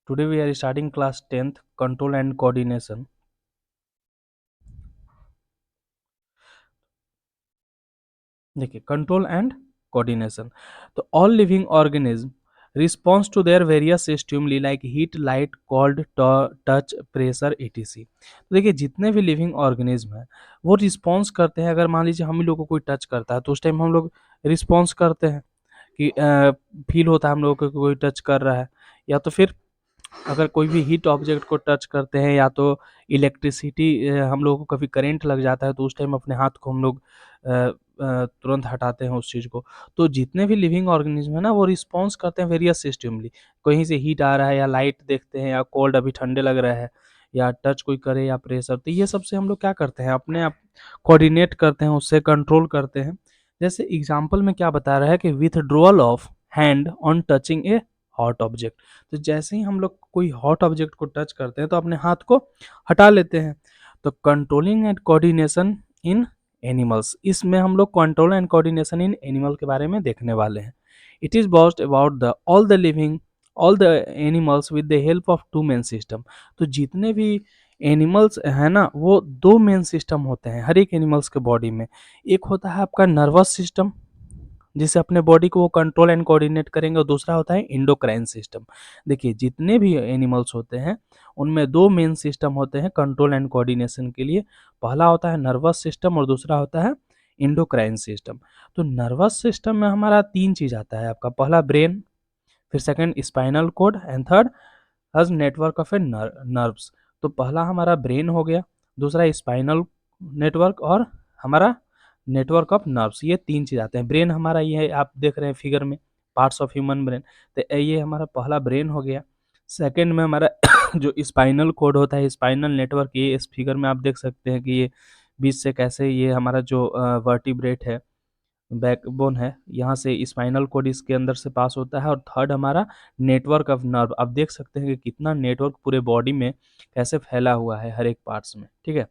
Today we are starting class 10th control and coordination. देखिए control and coordination. तो all living organism response to their various stimuli like heat light cold touch pressure etc. तो देखिए जितने भी living organism हैं वो response करते हैं. अगर मान लीजिए हम ही लोग को कोई टच करता है तो उस टाइम हम लोग रिस्पॉन्स करते हैं कि फील होता है हम लोग को कि कोई टच कर रहा है. या तो फिर अगर कोई भी हीट ऑब्जेक्ट को टच करते हैं या तो इलेक्ट्रिसिटी हम लोगों को कभी करंट लग जाता है तो उस टाइम अपने हाथ को हम लोग तुरंत हटाते हैं उस चीज़ को. तो जितने भी लिविंग ऑर्गेनिज्म है ना वो रिस्पॉन्स करते हैं वेरियस सिस्टमली. कहीं से हीट आ रहा है या लाइट देखते हैं या कोल्ड अभी ठंडे लग रहा है या टच कोई करे या प्रेशर, तो ये सबसे हम लोग क्या करते हैं अपने आप कोऑर्डिनेट करते हैं, उससे कंट्रोल करते हैं. जैसे एग्जाम्पल में क्या बता रहा है कि withdrawal of hand on touching a hot object. तो जैसे ही हम लोग कोई हॉट ऑब्जेक्ट को टच करते हैं तो अपने हाथ को हटा लेते हैं. तो controlling and coordination in animals, इसमें हम लोग control and coordination in animal के बारे में देखने वाले हैं. It is boast about the all the animals with the help of two main system. तो जितने भी एनिमल्स है ना वो दो मेन सिस्टम होते हैं हर एक एनिमल्स के बॉडी में. एक होता है आपका नर्वस सिस्टम जिससे अपने बॉडी को वो कंट्रोल एंड कोऑर्डिनेट करेंगे, और दूसरा होता है इंडोक्राइन सिस्टम. देखिए जितने भी एनिमल्स होते हैं उनमें दो मेन सिस्टम होते हैं कंट्रोल एंड कोऑर्डिनेशन के लिए. पहला होता है नर्वस सिस्टम और दूसरा होता है इंडोक्राइन सिस्टम. तो नर्वस सिस्टम में हमारा तीन चीज आता है. आपका पहला ब्रेन, फिर second spinal cord and third हज नेटवर्क ऑफ ए नर्व्स. तो पहला हमारा ब्रेन हो गया, दूसरा स्पाइनल नेटवर्क और हमारा नेटवर्क ऑफ नर्व्स. ये तीन चीज आते हैं. ब्रेन हमारा ये आप देख रहे हैं फिगर में पार्ट्स ऑफ ह्यूमन ब्रेन. तो ये हमारा पहला ब्रेन हो गया. सेकंड में हमारा जो स्पाइनल कोड होता है स्पाइनल नेटवर्क, ये इस फिगर में आप देख सकते हैं कि ये बीच से कैसे ये हमारा जो वर्टिब्रेट है बैकबोन है यहाँ से स्पाइनल कोड इसके अंदर से पास होता है. और थर्ड हमारा नेटवर्क ऑफ नर्व. आप देख सकते हैं कि कितना नेटवर्क पूरे बॉडी में कैसे फैला हुआ है हर एक पार्ट्स में. ठीक है.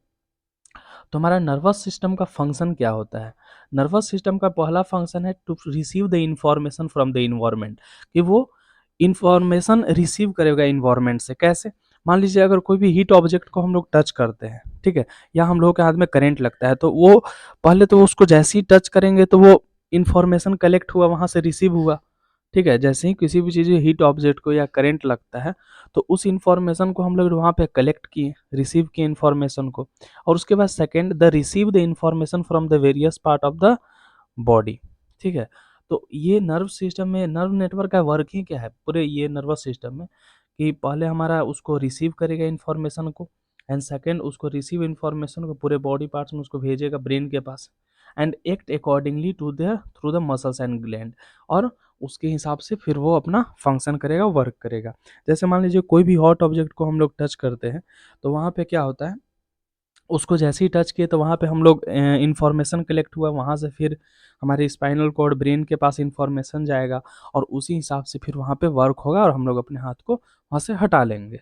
तो हमारा नर्वस सिस्टम का फंक्शन क्या होता है? नर्वस सिस्टम का पहला फंक्शन है to receive the information from the environment, कि वो इंफॉर्मेशन रिसीव करेगा इन्वायरमेंट से. कैसे? मान लीजिए अगर कोई भी हीट ऑब्जेक्ट को हम लोग टच करते हैं, ठीक है, या हम लोगों के हाथ में करंट लगता है, तो वो पहले तो उसको जैसे ही टच करेंगे तो वो इंफॉर्मेशन कलेक्ट हुआ, वहां से रिसीव हुआ. ठीक है. जैसे ही किसी भी चीज़ हीट ऑब्जेक्ट को या करंट लगता है तो उस इंफॉर्मेशन को हम लोग वहाँ पे कलेक्ट किए, रिसीव किए इंफॉर्मेशन को. और उसके बाद second the receive the information from the various part of the body. ठीक है. तो ये नर्व सिस्टम में नर्व नेटवर्क का वर्क ही क्या है पूरे ये नर्वस सिस्टम में, कि पहले हमारा उसको रिसीव करेगा इंफॉर्मेशन को, एंड सेकंड उसको रिसीव इंफॉर्मेशन को पूरे बॉडी पार्ट्स में उसको भेजेगा ब्रेन के पास, and act accordingly to the through the muscles and gland. और उसके हिसाब से फिर वो अपना फंक्शन करेगा, वर्क करेगा. जैसे मान लीजिए कोई भी हॉट ऑब्जेक्ट को हम लोग टच करते हैं तो वहाँ पे क्या होता है, उसको जैसे ही टच किए तो वहाँ पे हम लोग इंफॉर्मेशन कलेक्ट हुआ, वहाँ से फिर हमारे स्पाइनल कॉर्ड ब्रेन के पास इंफॉर्मेशन जाएगा और उसी हिसाब से फिर वहाँ पे वर्क होगा और हम लोग अपने हाथ को वहाँ से हटा लेंगे.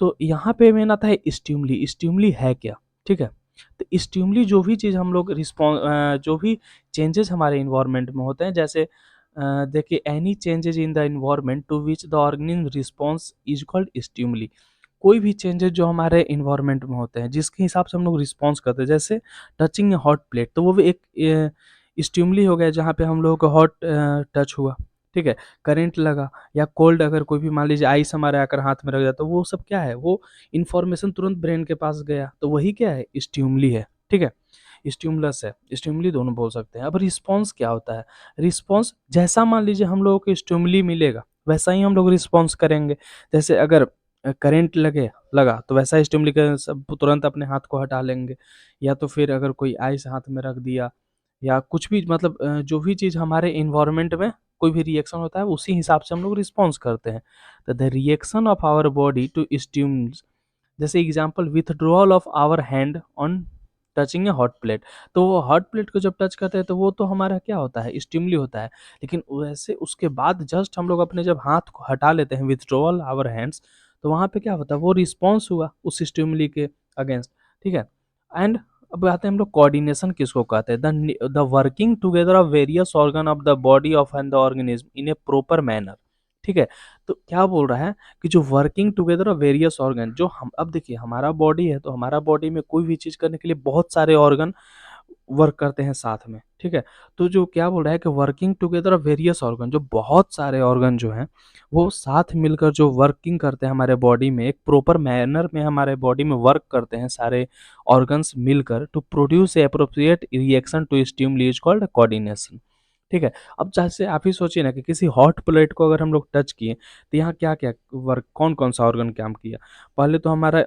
तो यहाँ पे मेन आता है स्टिमुली. स्टिमुली है क्या? ठीक है. तो स्टिमुली जो भी चीज़ हम लोग रिस्पॉन्स जो भी चेंजेस हमारे इन्वायरमेंट में होते हैं, जैसे देखिए any changes in the environment to which the organism response is called stimuli. कोई भी चेंजेस जो हमारे इन्वायरमेंट में होते हैं जिसके हिसाब से हम लोग रिस्पॉन्स करते हैं, जैसे टचिंग ए हॉट प्लेट, तो वो भी एक स्टिमुली हो गया जहाँ पे हम लोगों को हॉट टच हुआ. ठीक है. करंट लगा या कोल्ड, अगर कोई भी मान लीजिए आइस हमारे आकर हाथ में रख जाता, तो वो सब क्या है, वो इन्फॉर्मेशन तुरंत ब्रेन के पास गया, तो वही क्या है, स्टिमुली है. ठीक है. स्टिमुलस है, स्टिमुली दोनों बोल सकते हैं. अब रिस्पॉन्स क्या होता है? रिस्पॉन्स जैसा मान लीजिए हम लोगों को स्टिमुली मिलेगा वैसा ही हम लोग रिस्पॉन्स करेंगे. जैसे अगर करंट लगा तो वैसा स्टिमुली का सब तुरंत अपने हाथ को हटा लेंगे. या तो फिर अगर कोई आइस हाथ में रख दिया या कुछ भी मतलब जो भी चीज़ हमारे इन्वायरमेंट में कोई भी रिएक्शन होता है उसी हिसाब से हम लोग रिस्पॉन्स करते हैं. तो the reaction of our body to stimulus, जैसे example withdrawal of our hand on touching a hot plate. तो वो हॉट प्लेट को जब टच करते हैं तो वो तो हमारा क्या होता है, स्टिमुली होता है. लेकिन वैसे उसके बाद जस्ट हम लोग अपने जब हाथ को हटा लेते हैं, विथड्रॉल आवर हैंड्स, तो वहाँ पे क्या होता है, वो रिस्पॉन्स हुआ उस स्टिमुली के अगेंस्ट. ठीक है. एंड अब आते हैं हम लोग कोऑर्डिनेशन किसको कहते हैं, the working together of various organ of the body of and the organism in A proper manner. ठीक है। तो क्या बोल रहा है कि जो working together of various organ, जो हम अब देखिए हमारा बॉडी है, तो हमारा बॉडी में कोई भी चीज़ करने के लिए बहुत सारे ऑर्गन वर्क करते हैं साथ में, ठीक है। तो जो क्या बोल रहा है कि working together of various organ, जो बहुत सारे ऑर्गन जो हैं वो साथ मिलकर जो वर्किंग करते हैं हमारे बॉडी में, एक प्रॉपर मैनर में हमारे बॉडी में वर्क करते हैं सारे ऑर्गन्स मिलकर to produce appropriate reaction to stimuli is called coordination, ठीक है। अब जैसे आप ही सोचिए ना कि किसी हॉट प्लेट को अगर हम लोग टच किए तो यहाँ क्या क्या वर्क, कौन कौन सा ऑर्गन काम किया। पहले तो हमारा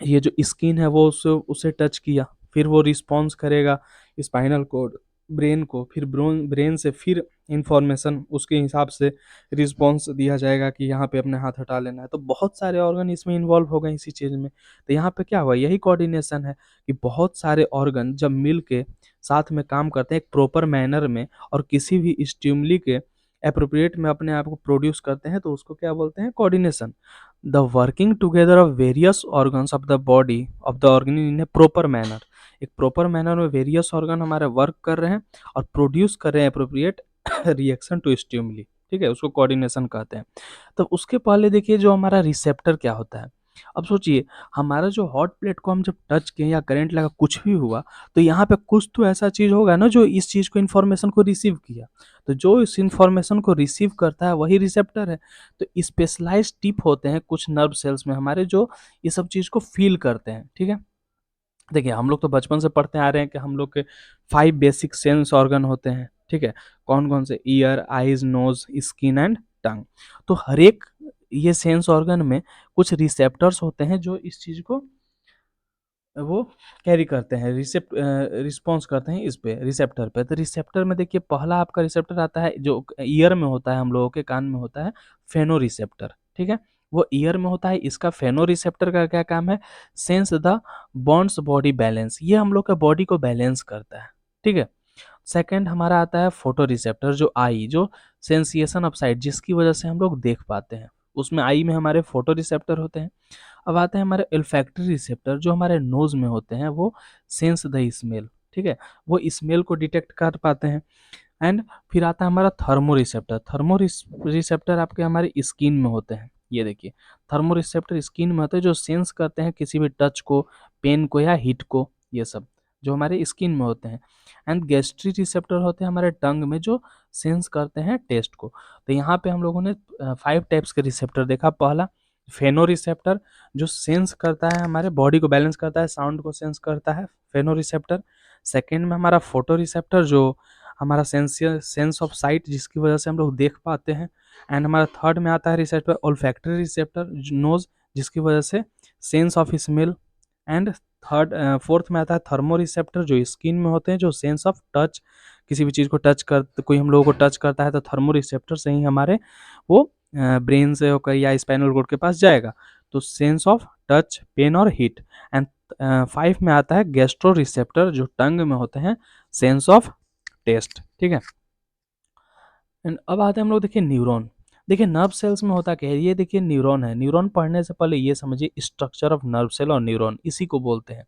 ये जो स्किन है वो उसे उसे टच किया, फिर वो रिस्पॉन्स करेगा स्पाइनल कोड, ब्रेन को, फिर ब्रेन से फिर इंफॉर्मेशन उसके हिसाब से रिस्पॉन्स दिया जाएगा कि यहाँ पे अपने हाथ हटा लेना है। तो बहुत सारे ऑर्गन इसमें इन्वॉल्व हो गए इसी चीज़ में। तो यहाँ पे क्या हुआ, यही कोऑर्डिनेशन है कि बहुत सारे ऑर्गन जब मिल के साथ में काम करते हैं एक प्रॉपर मैनर में और किसी भी स्टिमुली के अप्रोप्रिएट में अपने आप को प्रोड्यूस करते हैं, तो उसको क्या बोलते हैं, coordination. The working together of various organs of the body of the organ in A proper manner, एक प्रॉपर मैनर में वेरियस ऑर्गन हमारे वर्क कर रहे हैं और प्रोड्यूस कर रहे हैं अप्रोप्रिएट रिएक्शन टू स्टिमुली, ठीक है, उसको कोऑर्डिनेशन कहते हैं। तो उसके पहले देखिए जो हमारा रिसेप्टर क्या होता है। अब सोचिए हमारा जो हॉट प्लेट को हम जब टच किए या करंट लगा कुछ भी हुआ, तो यहाँ पे कुछ तो ऐसा चीज़ होगा ना जो इस चीज़ को इन्फॉर्मेशन को रिसीव किया। तो जो इस इन्फॉर्मेशन को रिसीव करता है वही रिसेप्टर है। तो स्पेशलाइज्ड टिप होते हैं कुछ नर्व सेल्स में हमारे जो ये सब चीज़ को फ़ील करते हैं, ठीक है। देखिए हम लोग तो बचपन से पढ़ते आ रहे हैं कि हम लोग के 5 बेसिक सेंस ऑर्गन होते हैं, ठीक है। कौन-कौन से, ear, eyes, nose, skin and tongue. तो हर एक ये सेंस ऑर्गन में कुछ रिसेप्टर्स होते हैं जो इस चीज़ को वो कैरी करते हैं, रिस्पॉन्स करते हैं इस पे, रिसेप्टर पे। तो रिसेप्टर में देखिए पहला आपका रिसेप्टर आता है जो ईयर में होता है, हम लोगों के कान में होता है फेनो रिसेप्टर, ठीक है। वो ईयर में होता है, इसका फेनो रिसेप्टर का क्या काम है, sense the bonds body balance, ये हम लोग का बॉडी को बैलेंस करता है, ठीक है। सेकंड हमारा आता है फोटो रिसेप्टर, जो आई, जो सेंसिएशन ऑफ साइट, जिसकी वजह से हम लोग देख पाते हैं, उसमें आई में हमारे फोटो रिसेप्टर होते हैं। अब आते हैं हमारे olfactory रिसेप्टर जो हमारे नोज़ में होते हैं, वो सेंस द स्मेल, ठीक है, वो स्मेल को डिटेक्ट कर पाते हैं। एंड फिर आता है हमारा थर्मो रिसेप्टर, रिसेप्टर आपके हमारे स्किन में होते हैं। ये देखिए थर्मो रिसेप्टर स्किन में होते हैं जो सेंस करते हैं किसी भी टच को, पेन को या हीट को, ये सब जो हमारे स्किन में होते हैं। एंड गैस्ट्री रिसेप्टर होते हैं हमारे टंग में जो सेंस करते हैं टेस्ट को। तो यहाँ पे हम लोगों ने 5 टाइप्स के रिसेप्टर देखा। पहला फेनो रिसेप्टर जो सेंस करता है, हमारे बॉडी को बैलेंस करता है, साउंड को सेंस करता है, फेनो रिसेप्टर। सेकेंड में हमारा फोटो रिसेप्टर जो हमारा सेंस ऑफ साइट, जिसकी वजह से हम लोग देख पाते हैं। एंड हमारा थर्ड में आता है रिसेप्टर ओल्फैक्टरी रिसेप्टर, नोज, जिसकी वजह से sense of smell. And fourth में आता है थर्मो रिसेप्टर जो स्किन में होते हैं, जो सेंस ऑफ टच, किसी भी चीज़ को टच कर, कोई हम लोगों को टच करता है तो थर्मो रिसेप्टर से ही हमारे वो ब्रेन से होकर या स्पाइनल कोड के पास जाएगा। तो सेंस ऑफ टच, पेन और हीट। एंड 5 में आता है गैस्ट्रो रिसेप्टर जो टंग में होते हैं, सेंस ऑफ टेस्ट, ठीक है। एंड अब आते हैं हम लोग देखिए न्यूरॉन। देखिए नर्व सेल्स में होता क्या है, ये देखिए न्यूरॉन है। न्यूरॉन पढ़ने से पहले ये समझिए स्ट्रक्चर ऑफ नर्व सेल और न्यूरॉन, इसी को बोलते हैं।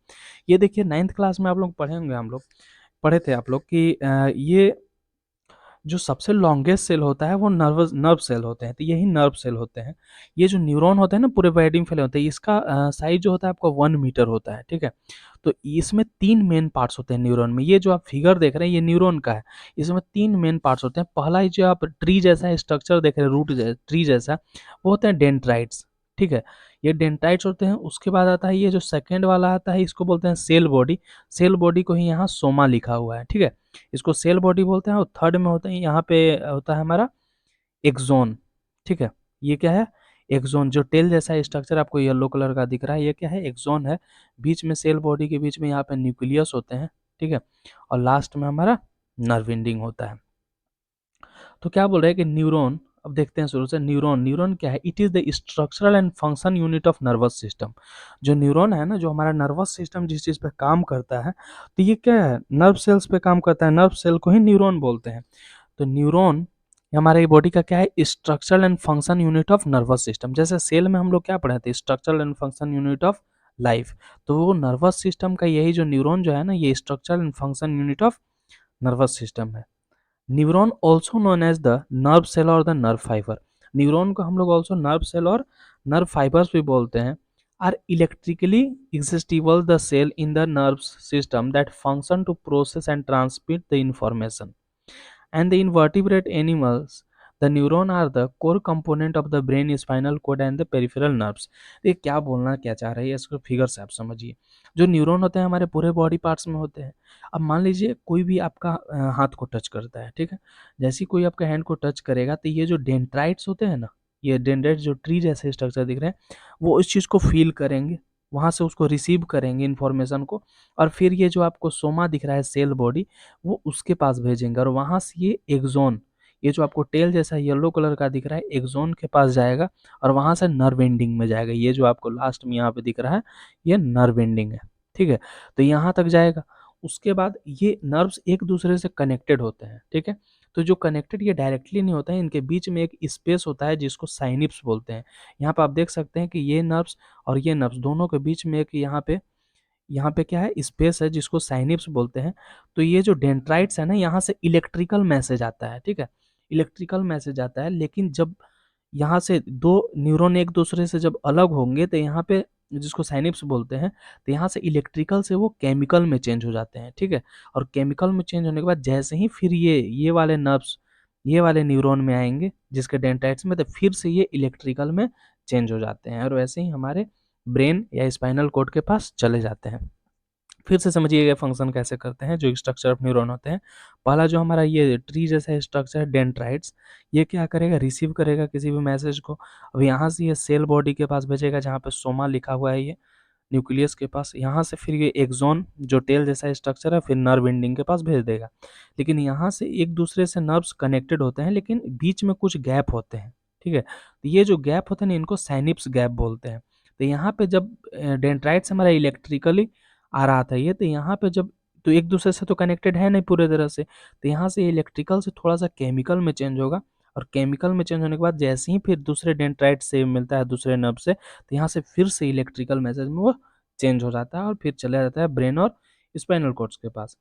ये देखिए 9th क्लास में आप लोग पढ़े होंगे, हम लोग पढ़े थे आप लोग कि ये जो सबसे लॉन्गेस्ट सेल होता है वो नर्व सेल होते हैं, तो यही नर्व सेल होते हैं। ये जो न्यूरॉन होते हैं ना पूरे बॉडी में फैले होते हैं, इसका साइज जो होता है आपका 1 मीटर होता है, ठीक है। तो इसमें 3 मेन पार्ट्स होते हैं न्यूरॉन में। ये जो आप फिगर देख रहे हैं ये न्यूरॉन का है। इसमें 3 मेन पार्ट्स होते हैं। पहला ही जो आप ट्री जैसा स्ट्रक्चर देख रहे हैं, ट्री जैसा, वो होते हैं डेंड्राइट्स, ठीक है। ये डेंड्राइट्स होते हैं। उसके बाद आता है ये जो सेकंड वाला आता है, इसको बोलते हैं सेल बॉडी। सेल बॉडी को ही यहाँ सोमा लिखा हुआ है, ठीक है। इसको सेल बॉडी बोलते हैं। और थर्ड में होता है, यहाँ पे होता है हमारा एक्सोन, ठीक है। ये क्या है, एक्सोन, जो टेल जैसा स्ट्रक्चर आपको येलो कलर का दिख रहा है, ये क्या है, एक्सोन है। बीच में सेल बॉडी के बीच में यहाँ पे न्यूक्लियस होते हैं, ठीक है। और लास्ट में हमारा नर्व एंडिंग होता है। तो क्या बोल रहे हैं कि न्यूरॉन, अब देखते हैं शुरू से। न्यूरॉन, न्यूरॉन क्या है, it is the structural and function unit of nervous system. जो न्यूरॉन है ना, जो हमारा नर्वस सिस्टम जिस चीज़ पे काम करता है, तो ये क्या है, नर्व सेल्स पे काम करता है। नर्व सेल को ही न्यूरॉन बोलते हैं। तो न्यूरॉन हमारे बॉडी का क्या है, structural and function unit of nervous system. जैसे सेल में हम लोग क्या पढ़े थे, structural and function unit of life. तो वो नर्वस सिस्टम का यही जो न्यूरॉन जो है ना, ये structural and function unit of nervous system है। Neuron also known as the nerve cell और द नर्व फाइबर। न्यूरॉन को हम लोग ऑल्सो नर्व सेल और नर्व फाइबर्स भी बोलते हैं, are electrically excitable the cell in the nerve system that function to process and transmit the information and the invertebrate animals. The neuron are the core component of the brain, spinal cord and the peripheral nerves. ये क्या बोलना क्या चाह रही है इसको figure से आप समझिए। जो न्यूरॉन होते हैं हमारे पूरे बॉडी पार्ट्स में होते हैं। अब मान लीजिए कोई भी आपका हाथ को टच करता है, ठीक है, जैसे ही कोई आपका हैंड को टच करेगा तो ये जो डेंड्राइट्स होते हैं ना, ये डेंड्राइट्स जो ट्री जैसे स्ट्रक्चर दिख रहे हैं, वो इस चीज़ को फील करेंगे, वहाँ से उसको रिसीव करेंगे इन्फॉर्मेशन को, और फिर ये जो आपको सोमा दिख रहा है सेल बॉडी, वो उसके पास भेजेंगे और वहाँ से ये एक्सॉन, ये जो आपको टेल जैसा येलो कलर का दिख रहा है, एक्सॉन के पास जाएगा और वहाँ से नर्व एंडिंग में जाएगा। ये जो आपको लास्ट में यहाँ पे दिख रहा है, ये नर्व एंडिंग है, ठीक है। तो यहाँ तक जाएगा, उसके बाद ये नर्व्स एक दूसरे से कनेक्टेड होते हैं, ठीक है। तो जो कनेक्टेड ये डायरेक्टली नहीं होता है, इनके बीच में एक स्पेस होता है जिसको साइनिप्स बोलते हैं। यहाँ पे आप देख सकते हैं कि ये नर्व्स और ये नर्व्स दोनों के बीच में एक यहाँ पे क्या है, स्पेस है जिसको साइनिप्स बोलते हैं। तो ये जो डेंड्राइट्स है ना, यहाँ से इलेक्ट्रिकल मैसेज आता है, ठीक है, इलेक्ट्रिकल मैसेज आता है। लेकिन जब यहाँ से दो न्यूरॉन एक दूसरे से जब अलग होंगे तो यहाँ पे जिसको साइनिप्स बोलते हैं, तो यहाँ से इलेक्ट्रिकल से वो केमिकल में चेंज हो जाते हैं, ठीक है। और केमिकल में चेंज होने के बाद जैसे ही फिर ये वाले नर्व्स ये वाले न्यूरॉन में आएंगे जिसके डेंड्राइट्स में, तो फिर से ये इलेक्ट्रिकल में चेंज हो जाते हैं और वैसे ही हमारे ब्रेन या स्पाइनल कोड के पास चले जाते हैं। फिर से समझिएगा फंक्शन कैसे करते हैं जो स्ट्रक्चर ऑफ न्यूरॉन होते हैं। पहला जो हमारा ये ट्री जैसा स्ट्रक्चर है डेंड्राइट्स, ये क्या करेगा, रिसीव करेगा किसी भी मैसेज को। अब यहाँ से ये सेल बॉडी के पास भेजेगा जहाँ पे सोमा लिखा हुआ है, ये न्यूक्लियस के पास। यहाँ से फिर ये एक्सॉन जो टेल जैसा स्ट्रक्चर है फिर नर्व एंडिंग के पास भेज देगा। लेकिन यहाँ से एक दूसरे से नर्व्स कनेक्टेड होते हैं लेकिन बीच में कुछ गैप होते हैं, ठीक है। तो ये जो गैप होते हैं ना, इनको साइनिप्स गैप बोलते हैं। तो यहाँ पे जब डेंड्राइट्स हमारा इलेक्ट्रिकली आ रहा था ये, तो यहाँ पे जब तो एक दूसरे से तो कनेक्टेड है नहीं पूरे तरह से, तो यहाँ से इलेक्ट्रिकल से थोड़ा सा केमिकल में चेंज होगा। और केमिकल में चेंज होने के बाद जैसे ही फिर दूसरे डेंड्राइट से मिलता है दूसरे नर्व से, तो यहाँ से फिर से इलेक्ट्रिकल मैसेज में वो चेंज हो जाता है और फिर चला जाता है ब्रेन और स्पाइनल कॉर्ड्स के पास।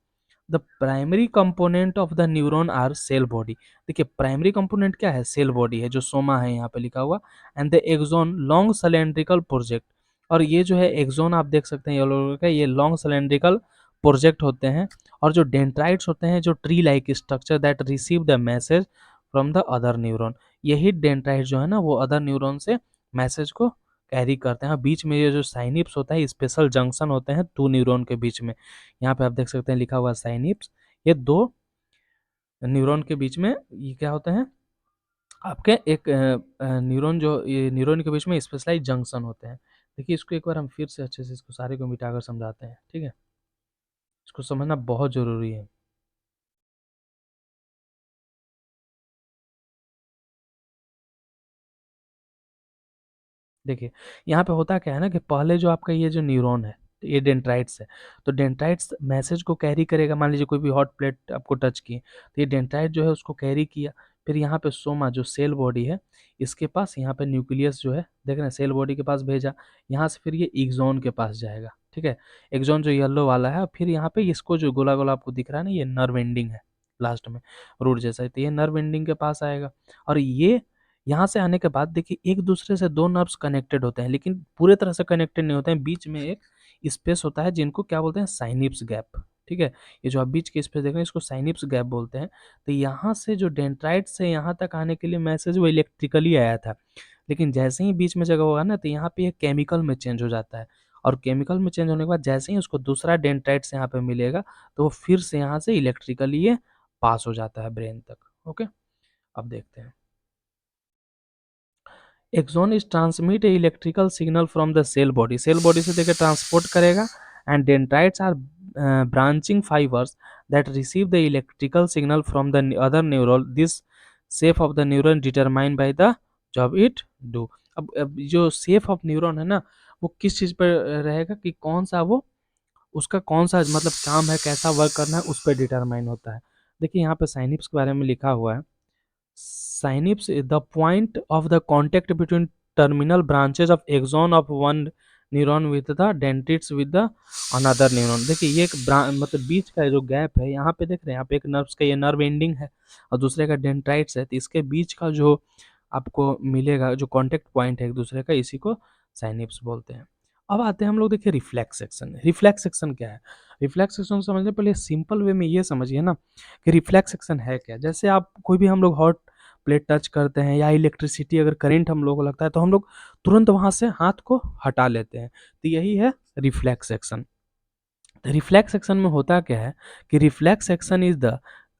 The primary component of the neuron are cell body. देखिए प्राइमरी कंपोनेंट क्या है, सेल बॉडी है जो सोमा है यहाँ पे लिखा हुआ, and the axon long cylindrical project. और ये जो है एक्सॉन आप देख सकते हैं येलो कलर का, ये लॉन्ग सिलेंड्रिकल प्रोजेक्ट होते हैं। और जो डेंड्राइट्स होते हैं जो tree like structure that receive the message from the other neuron. यही डेंड्राइट जो है ना वो अदर न्यूरॉन से मैसेज को कैरी करते हैं। बीच में ये जो साइनिप्स होता है स्पेशल जंक्शन होते हैं दो न्यूरॉन के बीच में। यहाँ पे आप देख सकते हैं लिखा हुआ साइनिप्स, ये दो न्यूरॉन के बीच में ये क्या होते हैं आपके एक न्यूरॉन, जो ये न्यूरॉन के बीच में स्पेशलाइज जंक्शन होते हैं। देखिए इसको एक बार हम फिर से अच्छे से इसको सारे को मिटाकर समझाते हैं, ठीक है, इसको समझना बहुत जरूरी है। देखिए यहाँ पे होता क्या है ना कि पहले जो आपका ये जो न्यूरॉन है, ये डेंड्राइट्स है, तो डेंड्राइट्स मैसेज को कैरी करेगा। मान लीजिए कोई भी हॉट प्लेट आपको टच की, तो ये डेंड्राइट जो है उसको कैरी किया। फिर यहाँ पे सोमा जो सेल बॉडी है इसके पास, यहाँ पे न्यूक्लियस जो है देख रहे हैं सेल बॉडी के पास भेजा। यहाँ से फिर ये एक्सॉन के पास जाएगा, ठीक है, एक्सॉन जो येलो वाला है। फिर यहाँ पे इसको जो गोला गोला आपको दिख रहा है ना, ये नर्व एंडिंग है लास्ट में, रूट जैसा है, तो ये नर्व एंडिंग के पास आएगा। और ये यहाँ से आने के बाद देखिए एक दूसरे से दो नर्व्स कनेक्टेड होते हैं लेकिन पूरे तरह से कनेक्टेड नहीं होते हैं, बीच में एक स्पेस होता है जिनको क्या बोलते हैं, साइनिप्स गैप, ठीक है। ये जो आप बीच के स्पेस देख रहे हैं इसको साइनिप्स गैप बोलते हैं। तो यहाँ से जो डेंड्राइट से यहाँ तक आने के लिए मैसेज वो इलेक्ट्रिकली आया था, लेकिन जैसे ही बीच में जगह होगा ना तो यहाँ पे ये केमिकल में चेंज हो जाता है। और केमिकल में चेंज होने के बाद जैसे ही उसको दूसरा डेंड्राइट से यहाँ पे मिलेगा, तो वो फिर से यहाँ से इलेक्ट्रिकली ये पास हो जाता है ब्रेन तक। ओके, अब देखते हैं। Axon is transmit a electrical signal from the cell body, cell body से देकर ट्रांसपोर्ट करेगा। And dendrites are branching fibres that receive the electrical signal from the other neuron. This shape of the neuron determine by the job it do. अब जो shape of neuron है ना, वो किस चीज़ पर रहेगा कि कौन सा वो उसका कौन सा मतलब काम है, कैसा वर्क करना है, उस पर डिटरमाइन होता है। देखिए यहाँ पे साइनिप्स के बारे में लिखा हुआ है। Synapse is the point of the contact between terminal branches of axon of one neuron with the dendrites with the another neuron। देखिए ये एक मतलब बीच का जो गैप है, यहाँ पे देख रहे हैं, यहाँ पे एक नर्व्स का ये नर्व एंडिंग है और दूसरे का डेंड्राइट्स है, तो इसके बीच का जो आपको मिलेगा, जो कॉन्टैक्ट पॉइंट है एक दूसरे का, इसी को साइनेप्स बोलते हैं। अब आते हैं हम लोग देखिए रिफ्लेक्स सेक्शन। रिफ्लेक्स सेक्शन क्या है? रिफ्लेक्स सेक्शन समझने पहले सिंपल वे में ये समझिए ना कि रिफ्लेक्स सेक्शन है क्या। जैसे आप कोई भी हम लोग हॉट प्लेट टच करते हैं या इलेक्ट्रिसिटी अगर करंट हम लोग को लगता है तो हम लोग तुरंत वहां से हाथ को हटा लेते हैं, तो यही है रिफ्लेक्स एक्शन। रिफ्लेक्स एक्शन में होता क्या है कि reflex action is the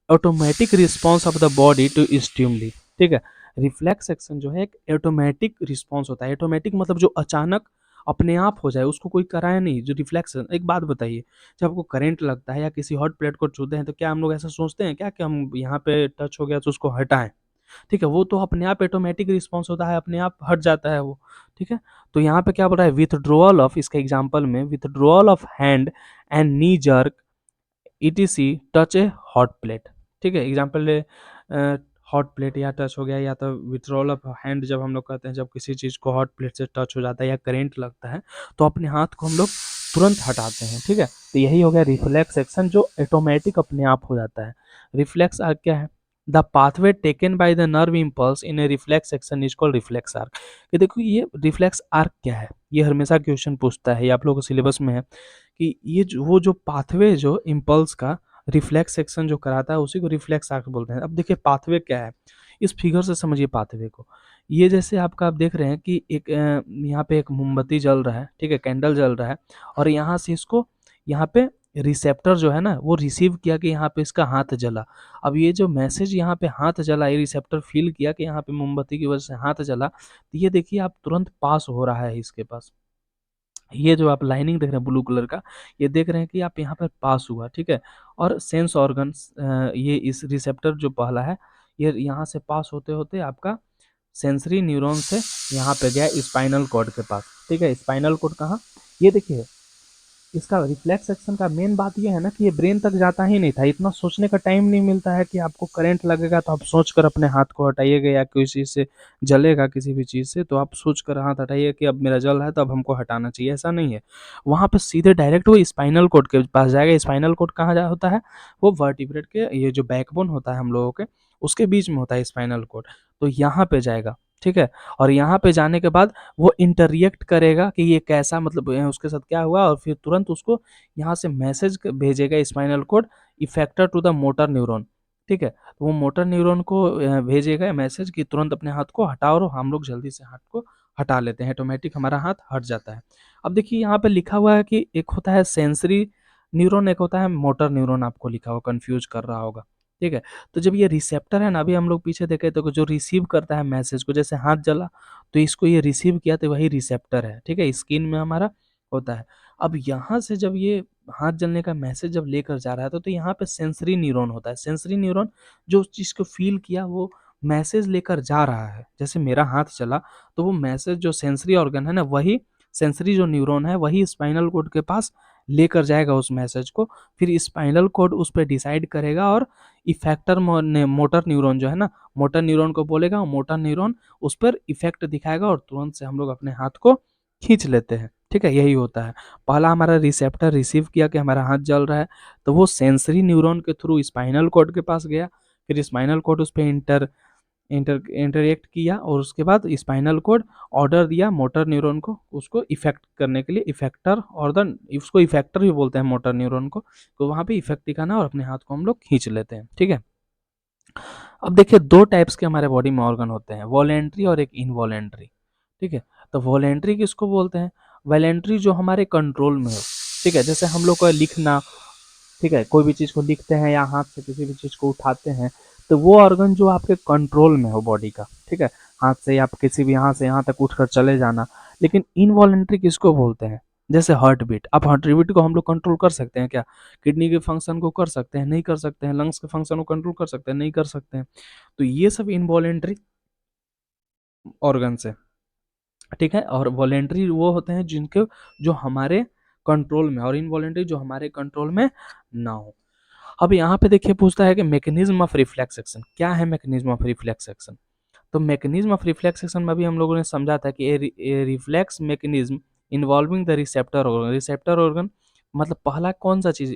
automatic response of the body to stimuli. ठीक है, रिफ्लेक्स एक्शन जो है एक ऑटोमेटिक रिस्पॉन्स होता है। ऑटोमेटिक मतलब जो अचानक अपने आप हो जाए, उसको कोई कराया नहीं, जो रिफ्लेक्स। एक बात बताइए, जब आपको करंट लगता है या किसी हॉट प्लेट को छूते हैं तो क्या हम लोग ऐसा सोचते हैं क्या कि हम यहाँ पे टच हो गया तो उसको हटाएं? ठीक है, वो तो अपने आप ऑटोमेटिक रिस्पॉन्स होता है, अपने आप हट जाता है वो। ठीक है, तो यहाँ पे क्या बोल रहा है, विथड्रॉल ऑफ, इसका एग्जांपल में withdrawal of hand and knee jerk etc touch A hot plate. ठीक है, एग्जांपल हॉट प्लेट या टच हो गया, या तो विथड्रॉल ऑफ हैंड जब हम लोग कहते हैं जब किसी चीज़ को हॉट प्लेट से टच हो जाता है या करेंट लगता है तो अपने हाथ को हम लोग तुरंत हटाते हैं। ठीक है, तो यही हो गया रिफ्लेक्स एक्शन जो ऑटोमेटिक अपने आप हो जाता है। रिफ्लेक्स आर्क क्या है? The pathway taken by the nerve impulse in A reflex action is called reflex arc. ये देखो, ये रिफ्लेक्स आर्क क्या है, ये हमेशा क्वेश्चन पूछता है, ये आप लोगों को सिलेबस में है कि ये वो जो पाथवे जो इम्पल्स का रिफ्लेक्स एक्शन जो कराता है उसी को रिफ्लेक्स आर्क बोलते हैं। अब देखिए पाथवे क्या है, इस फिगर से समझिए पाथवे को। ये जैसे आपका आप देख रहे हैं कि एक यहाँ पे एक मोमबत्ती जल रहा है, ठीक है, कैंडल जल रहा है, और यहाँ से इसको यहाँ पे रिसेप्टर जो है ना वो रिसीव किया कि यहाँ पे इसका हाथ जला। अब ये जो मैसेज यहाँ पे हाथ जला, ये रिसेप्टर फील किया कि यहाँ पे मोमबत्ती की वजह से हाथ जला, तो ये देखिए आप तुरंत पास हो रहा है इसके पास। ये जो आप लाइनिंग देख रहे हैं ब्लू कलर का, ये देख रहे हैं कि आप यहाँ पर पास हुआ। ठीक है, और सेंस ऑर्गन्स, ये इस रिसेप्टर जो पहला है, ये यहाँ से पास होते होते आपका सेंसरी न्यूरॉन से यहाँ पे गया स्पाइनल कॉर्ड के पास। ठीक है, स्पाइनल कॉर्ड कहाँ, ये देखिए इसका रिफ्लेक्स एक्शन का मेन बात ये है ना कि ये ब्रेन तक जाता ही नहीं था, इतना सोचने का टाइम नहीं मिलता है कि आपको करंट लगेगा तो आप सोचकर अपने हाथ को हटाइएगा, या किसी से जलेगा किसी भी चीज़ से तो आप सोचकर हाथ हटाइए कि अब मेरा जल है तो अब हमको हटाना चाहिए, ऐसा नहीं है। वहाँ पे सीधे डायरेक्ट वो स्पाइनल कोड के पास जाएगा। स्पाइनल कोड कहाँ जा होता है, वो वर्टिब्रेट के, ये जो बैकबोन होता है हम लोगों के, उसके बीच में होता है स्पाइनल कोड, तो यहाँ पे जाएगा। ठीक है, और यहाँ पे जाने के बाद वो इंटररिएक्ट करेगा कि ये कैसा, मतलब उसके साथ क्या हुआ, और फिर तुरंत उसको यहाँ से मैसेज भेजेगा spinal cord effector to the motor neuron. ठीक है, तो वो मोटर न्यूरॉन को भेजेगा मैसेज कि तुरंत अपने हाथ को हटाओ, और हम लोग जल्दी से हाथ को हटा लेते हैं, ऑटोमेटिक हमारा हाथ हट जाता है। अब देखिए यहाँ पे लिखा हुआ है कि एक होता है सेंसरी न्यूरॉन, एक होता है मोटर न्यूरॉन, आपको लिखा हुआ कंफ्यूज कर रहा होगा। ठीक है, तो जब ये रिसेप्टर है ना, अभी हम लोग पीछे देखे तो जो रिसीव करता है मैसेज को, जैसे हाथ जला तो इसको ये रिसीव किया तो वही रिसेप्टर है। ठीक है, स्किन में हमारा होता है। अब यहाँ से जब ये हाथ जलने का मैसेज जब लेकर जा रहा है तो यहाँ पे सेंसरी न्यूरॉन होता है। सेंसरी न्यूरॉन जो उस चीज़ को फील किया वो मैसेज लेकर जा रहा है। जैसे मेरा हाथ चला तो वो मैसेज जो सेंसरी ऑर्गन है ना, वही सेंसरी जो न्यूरॉन है वही स्पाइनल कोड के पास लेकर जाएगा उस मैसेज को। फिर स्पाइनल कोड उस पर डिसाइड करेगा और इफेक्टर मोटर न्यूरॉन जो है ना, मोटर न्यूरॉन को बोलेगा, और मोटर न्यूरॉन उस पर इफेक्ट दिखाएगा और तुरंत से हम लोग अपने हाथ को खींच लेते हैं। ठीक है, यही होता है। पहला हमारा रिसेप्टर रिसीव किया कि हमारा हाथ जल रहा है, तो वो सेंसरी न्यूरॉन के थ्रू स्पाइनल कॉर्ड के पास गया। फिर स्पाइनल कॉर्ड उस पर इंटरेक्ट किया, और उसके बाद स्पाइनल कॉर्ड ऑर्डर दिया मोटर न्यूरॉन को उसको इफेक्ट करने के लिए, इफेक्टर और द, उसको इफेक्टर भी बोलते हैं मोटर न्यूरॉन को, तो वहाँ पे इफेक्ट दिखाना और अपने हाथ को हम लोग खींच लेते हैं। ठीक है, अब देखिए दो टाइप्स के हमारे बॉडी में ऑर्गन होते हैं, वॉलेंट्री और एक इनवॉलेंट्री। ठीक है, तो वॉलेंट्री किसको बोलते हैं? वॉलेंट्री जो हमारे कंट्रोल में हो। ठीक है, जैसे हम लोग को लिखना, ठीक है, कोई भी चीज़ को लिखते हैं या हाथ से किसी भी चीज़ को उठाते हैं, तो वो ऑर्गन जो आपके कंट्रोल में हो बॉडी का। ठीक है, हाथ से आप किसी भी यहाँ से यहाँ तक उठकर चले जाना। लेकिन इनवॉलेंट्री किसको बोलते हैं? जैसे हार्ट बीट, अब हार्ट बीट को हम लोग कंट्रोल कर सकते हैं क्या? किडनी के फंक्शन को कर सकते हैं? नहीं कर सकते हैं। लंग्स के फंक्शन को कंट्रोल कर सकते हैं? नहीं कर सकते हैं। तो ये सब इनवॉलेंट्री ऑर्गन्स है। ठीक है, और वॉलेंट्री वो होते हैं जिनके, जो हमारे कंट्रोल में, और इनवॉलेंट्री जो हमारे कंट्रोल में ना हो। अब यहाँ पे देखिए पूछता है कि मैकेनिज्म ऑफ रिफ्लेक्स एक्शन क्या है। मैकेनिज्म ऑफ रिफ्लेक्स एक्शन, तो मैकेनिज्म ऑफ रिफ्लेक्स एक्शन में भी हम लोगों ने समझा था कि a reflex mechanism involving the receptor organ. Receptor organ मतलब पहला कौन सा चीज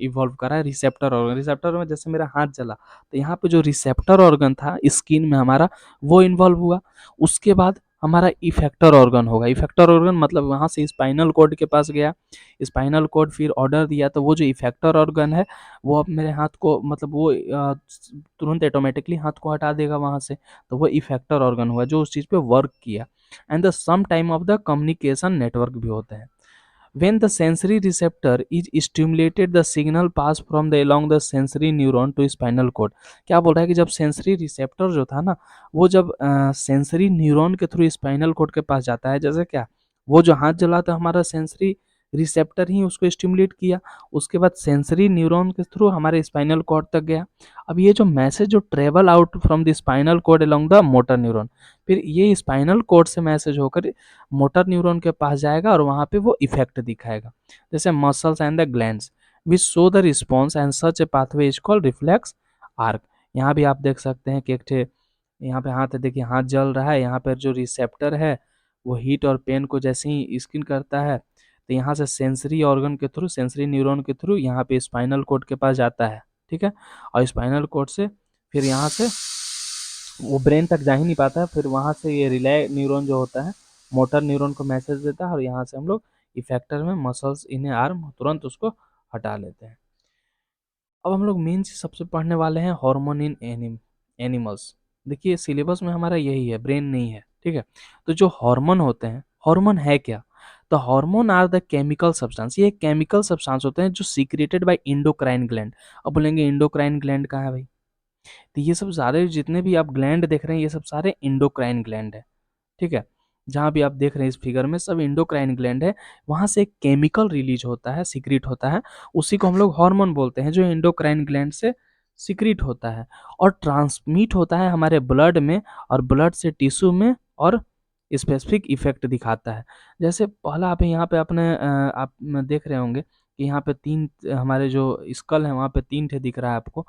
इवॉल्व करा है, रिसेप्टर ऑर्गन। रिसेप्टर में जैसे मेरा हाथ जला तो यहाँ पे जो रिसेप्टर ऑर्गन था स्किन में हमारा, वो इन्वॉल्व हुआ। उसके बाद हमारा इफेक्टर ऑर्गन होगा। इफेक्टर ऑर्गन मतलब वहां से स्पाइनल कॉर्ड के पास गया, स्पाइनल कॉर्ड फिर ऑर्डर दिया, तो वो जो इफेक्टर ऑर्गन है वो अब मेरे हाथ को मतलब वो तुरंत ऑटोमेटिकली हाथ को हटा देगा वहां से, तो वो इफेक्टर ऑर्गन हुआ जो उस चीज पे वर्क किया। And the some time of the communication network भी होते हैं। When the sensory receptor is stimulated, the signal pass from the along the sensory neuron to spinal cord। क्या बोल रहा है कि जब सेंसरी रिसेप्टर जो था ना, वो जब सेंसरी न्यूरॉन के थ्रू स्पाइनल कोड के पास जाता है, जैसे क्या वो जो हाथ जला था हमारा सेंसरी रिसेप्टर ही उसको स्टिमुलेट किया, उसके बाद सेंसरी न्यूरॉन के थ्रू हमारे स्पाइनल कॉर्ड तक गया। अब ये जो मैसेज जो travel out from the spinal cord along the motor neuron, फिर ये स्पाइनल कॉर्ड से मैसेज होकर मोटर न्यूरॉन के पास जाएगा और वहाँ पे वो इफेक्ट दिखाएगा। जैसे muscles and the glands which show the response and such A pathway is called reflex arc. यहाँ भी आप देख सकते हैं कि एक ठे यहाँ पे हाथ है, देखिए हाथ जल रहा है, यहाँ पर जो रिसेप्टर है वो हीट और पेन को जैसे ही स्किन करता है, तो यहाँ से सेंसरी ऑर्गन के थ्रू, सेंसरी न्यूरॉन के थ्रू यहाँ पे स्पाइनल कोड के पास जाता है, ठीक है। और स्पाइनल कोड से फिर यहाँ से वो ब्रेन तक जा ही नहीं पाता है, फिर वहाँ से ये रिले न्यूरॉन जो होता है मोटर न्यूरॉन को मैसेज देता है, और यहाँ से हम लोग इफेक्टर में मसल्स इन आर्म तुरंत उसको हटा लेते हैं। अब हम लोग मेन चीज सबसे पढ़ने वाले हैं हार्मोन इन एनिमल्स। देखिए सिलेबस में हमारा यही है, ब्रेन नहीं है, ठीक है। तो जो हार्मोन होते हैं, हार्मोन है क्या? तो hormone are the chemical substance, ये केमिकल सब्सटेंस होते हैं जो सीक्रेटेड बाय इंडोक्राइन ग्लैंड। अब बोलेंगे इंडोक्राइन ग्लैंड कहाँ है भाई? तो ये सब सारे जितने भी आप ग्लैंड देख रहे हैं ये सब सारे इंडोक्राइन ग्लैंड है, ठीक है। जहाँ भी आप देख रहे हैं इस फिगर में सब इंडोक्राइन ग्लैंड है, वहाँ से एक केमिकल रिलीज होता है, सीक्रेट होता है, उसी को हम लोग हार्मोन बोलते हैं, जो इंडोक्राइन ग्लैंड से सीक्रेट होता है और ट्रांसमिट होता है हमारे ब्लड में, और ब्लड से टिश्यू में, और स्पेसिफिक इफेक्ट दिखाता है। जैसे पहला आप यहाँ पे अपने आप देख रहे होंगे कि यहाँ पे तीन हमारे जो स्कल है वहाँ पे तीन ठे दिख रहा है आपको,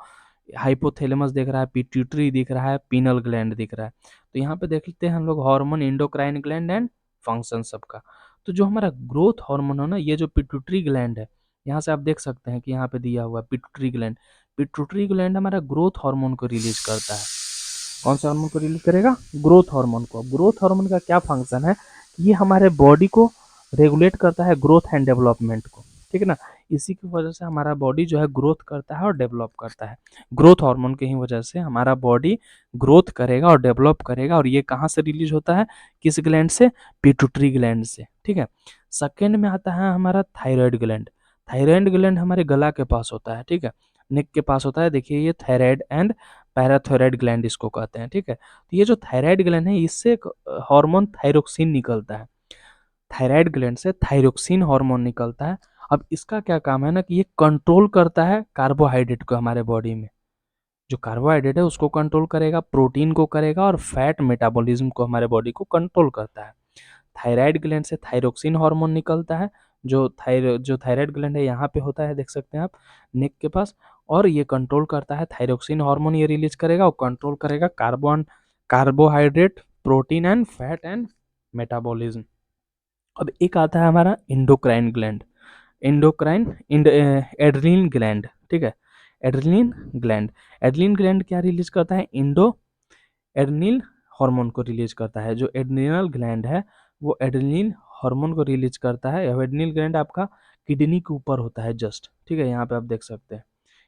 हाइपोथैलेमस दिख रहा है, पिट्यूटरी दिख रहा है, पीनल ग्लैंड दिख रहा है। तो यहाँ पे देख लेते हैं हम लोग hormone, endocrine gland and function सबका। तो जो हमारा ग्रोथ हार्मोन है ना, ये जो पिट्यूटरी ग्लैंड है, यहाँ से आप देख सकते हैं कि यहाँ पे दिया हुआ है पिट्यूटरी ग्लैंड। पिट्यूटरी ग्लैंड हमारा ग्रोथ हार्मोन को रिलीज करता है। कौन सा हार्मोन को रिलीज करेगा? ग्रोथ हार्मोन को। ग्रोथ हार्मोन का क्या फंक्शन है? ये हमारे बॉडी को रेगुलेट करता है, ग्रोथ एंड डेवलपमेंट को, ठीक है ना। इसी की वजह से हमारा बॉडी जो है ग्रोथ करता है और डेवलप करता है। ग्रोथ हार्मोन की ही वजह से हमारा बॉडी ग्रोथ करेगा और डेवलप करेगा। और ये कहाँ से रिलीज होता है? किस ग्लैंड से? पिट्यूटरी ग्लैंड से, ठीक है। सेकेंड में आता है हमारा थायराइड ग्लैंड। थायराइड ग्लैंड हमारे गला के पास होता है, ठीक है, नेक के पास होता है। देखिए ये थायराइड एंड पैराथायराइड ग्लैंड इसको कहते हैं, ठीक है। तो ये जो थायराइड ग्लैंड है इससे एक हार्मोन थायरोक्सिन निकलता है। थायराइड ग्लैंड से थायरोक्सिन हार्मोन निकलता है। अब इसका क्या काम है ना कि ये कंट्रोल करता है कार्बोहाइड्रेट को हमारे बॉडी में। जो कार्बोहाइड्रेट है उसको कंट्रोल करेगा, प्रोटीन को करेगा, और फैट मेटाबॉलिज्म को हमारे बॉडी को कंट्रोल करता है। थायराइड ग्लैंड से थायरोक्सिन हार्मोन निकलता है। जो थायराइड ग्लैंड है यहाँ पे होता है, देख सकते हैं आप, नेक के पास। और ये कंट्रोल करता है थायरोक्सिन हार्मोन, ये रिलीज करेगा और कंट्रोल करेगा carbohydrate, protein and fat and metabolism. अब एक आता है हमारा इंडोक्राइन ग्लैंड। एड्रीनल ग्लैंड, ठीक है। एड्रीनल ग्लैंड, एड्रीनल ग्लैंड क्या रिलीज करता है? एड्रीनल हार्मोन को रिलीज करता है। जो एड्रीनल ग्लैंड है वो एड्रीनल हार्मोन को रिलीज करता है। एड्रीनल ग्लैंड आपका किडनी के ऊपर होता है जस्ट, ठीक है, यहाँ पे आप देख सकते हैं।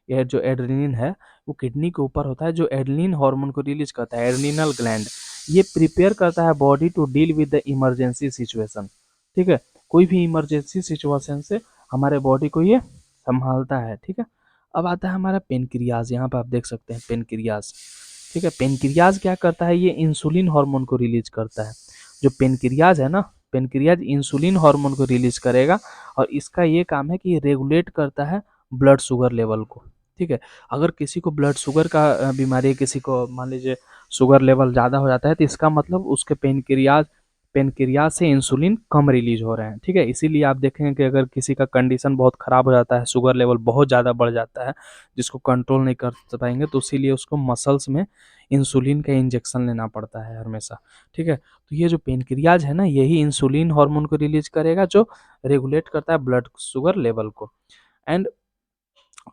यह जो एड्रेनलिन है वो किडनी के ऊपर होता है, जो एड्रेनलिन हार्मोन को रिलीज करता है, एड्रेनल ग्लैंड। ये प्रिपेयर करता है body to deal with the emergency situation, ठीक है। कोई भी इमरजेंसी सिचुएशन से हमारे बॉडी को ये संभालता है, ठीक है। अब आता है हमारा पेनक्रियाज, यहाँ पे आप देख सकते हैं पेनक्रियाज, ठीक है। पेनक्रियाज क्या करता है? ये इंसुलिन हार्मोन को रिलीज करता है। जो पेनक्रियाज है ना, पेनक्रियाज इंसुलिन हार्मोन को रिलीज करेगा, और इसका ये काम है कि ये रेगुलेट करता है ब्लड शुगर लेवल को, ठीक है। अगर किसी को ब्लड शुगर का बीमारी है, किसी को मान लीजिए शुगर लेवल ज़्यादा हो जाता है, तो इसका मतलब उसके पेनक्रियाज पेनक्रियाज से इंसुलिन कम रिलीज हो रहे हैं, ठीक है। इसीलिए आप देखेंगे कि अगर किसी का कंडीशन बहुत ख़राब हो जाता है, शुगर लेवल बहुत ज़्यादा बढ़ जाता है, जिसको कंट्रोल नहीं कर पाएंगे, तो इसीलिए उसको मसल्स में इंसुलिन का इंजेक्शन लेना पड़ता है हमेशा, ठीक है। तो ये जो पेनक्रियाज है ना, यही इंसुलिन हार्मोन को रिलीज करेगा, जो रेगुलेट करता है ब्लड शुगर लेवल को। एंड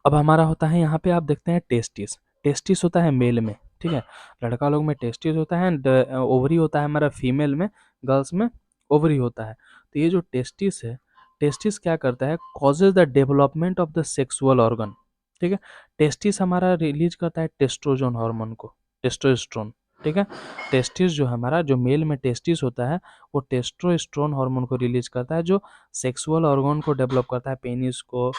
अब हमारा होता है यहाँ पे, आप देखते हैं टेस्टिस। टेस्टिस होता है मेल में, ठीक है। लड़का लोग में टेस्टिस होता है, एंड ओवरी होता है हमारा फीमेल में, गर्ल्स में ओवरी होता है। तो ये जो टेस्टिस है, टेस्टिस क्या करता है, causes the development of the sexual organ, ठीक है। टेस्टिस हमारा रिलीज करता है टेस्ट्रोजन हार्मोन को, टेस्टोस्टेरोन, ठीक है। टेस्टिस जो हमारा, जो मेल में टेस्टिस होता है, वो टेस्टोस्टेरोन हार्मोन को रिलीज करता है, जो सेक्सुअल ऑर्गन को डेवलप करता है, पेनिस को,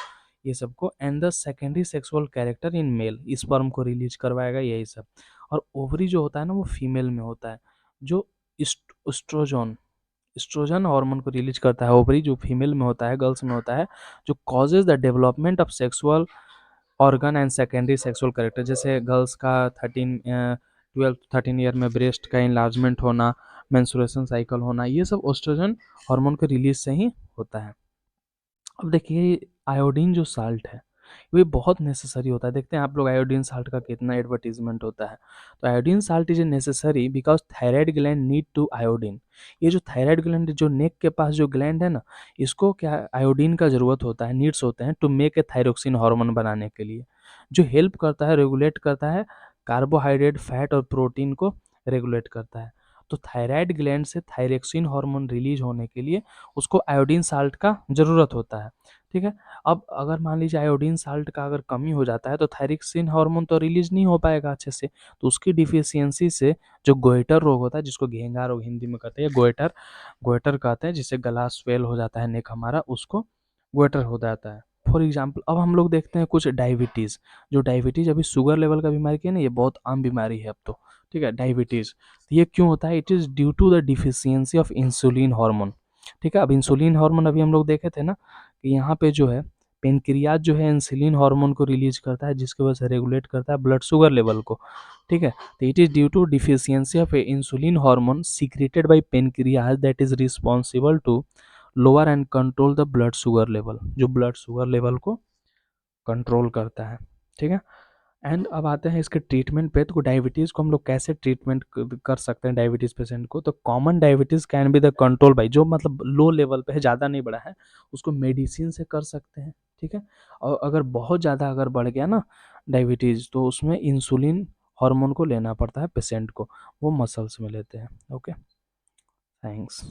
ये सबको। And the secondary sexual character in male, sperm को रिलीज करवाएगा, यही सब। और ओवरी जो होता है ना, वो फीमेल में होता है, जो एस्ट्रोजन एस्ट्रोजन हार्मोन को रिलीज करता है। ओवरी जो फीमेल में होता है, गर्ल्स में होता है, जो causes the development of sexual organ and secondary sexual character. जैसे गर्ल्स का 12 13 ईयर में ब्रेस्ट का इन्लार्जमेंट होना, मेंस्ट्रुएशन साइकिल होना, ये सब एस्ट्रोजन हार्मोन के रिलीज से ही होता है। अब देखिए, आयोडीन जो साल्ट है, ये बहुत नेसेसरी होता है। देखते हैं आप लोग आयोडीन साल्ट का कितना एडवर्टीजमेंट होता है। तो iodine salt is a necessary because thyroid gland need to iodine. ये जो थायराइड ग्लैंड, जो नेक के पास जो ग्लैंड है ना, इसको क्या आयोडीन का ज़रूरत होता है, नीड्स होते हैं to make a thyroxine hormone बनाने के लिए, जो हेल्प करता है, रेगुलेट करता है कार्बोहाइड्रेट, फैट और प्रोटीन को रेगुलेट करता है। तो थायराइड ग्लैंड से थायरोक्सिन हार्मोन रिलीज होने के लिए उसको आयोडीन साल्ट का ज़रूरत होता है, ठीक है। अब अगर मान लीजिए आयोडीन साल्ट का अगर कमी हो जाता है, तो थायरोक्सिन हार्मोन तो रिलीज नहीं हो पाएगा अच्छे से। तो उसकी डिफिशियंसी से जो गोइटर रोग होता है, जिसको घेंगा रोग हिंदी में कहते हैं, गोइटर गोइटर कहते हैं, जिससे गला स्वेल हो जाता है नेक हमारा, उसको गोइटर हो जाता है। फॉर एग्जाम्पल, अब हम लोग देखते हैं कुछ डायबिटीज़। जो डायबिटीज़ अभी शुगर लेवल का बीमारी है ना, ये बहुत आम बीमारी है अब तो, ठीक है, डायबिटीज़। ये क्यों होता है? It is due to the deficiency of insulin hormone, ठीक है। अब इंसुलिन हार्मोन अभी हम लोग देखे थे ना, कि यहाँ पे जो है पेनक्रियाज जो है इंसुलिन हार्मोन को रिलीज करता है, जिसकी वजह से रेगुलेट करता है ब्लड शुगर लेवल को, ठीक है। तो it is due to deficiency of insulin hormone secreted by pancreas that is responsible to lower and control the blood sugar level, जो ब्लड शुगर लेवल को कंट्रोल करता है, ठीक है। एंड अब आते हैं इसके ट्रीटमेंट पे। तो डायबिटीज़ को हम लोग कैसे ट्रीटमेंट कर सकते हैं डायबिटीज़ पेशेंट को? तो common diabetes can be the control by, जो मतलब लो लेवल पे है, ज़्यादा नहीं बढ़ा है, उसको मेडिसिन से कर सकते हैं, ठीक है। और अगर बहुत ज़्यादा अगर बढ़ गया ना डायबिटीज़, तो उसमें इंसुलिन हार्मोन को लेना पड़ता है पेशेंट को, वो मसल्स में लेते हैं। Okay, thanks.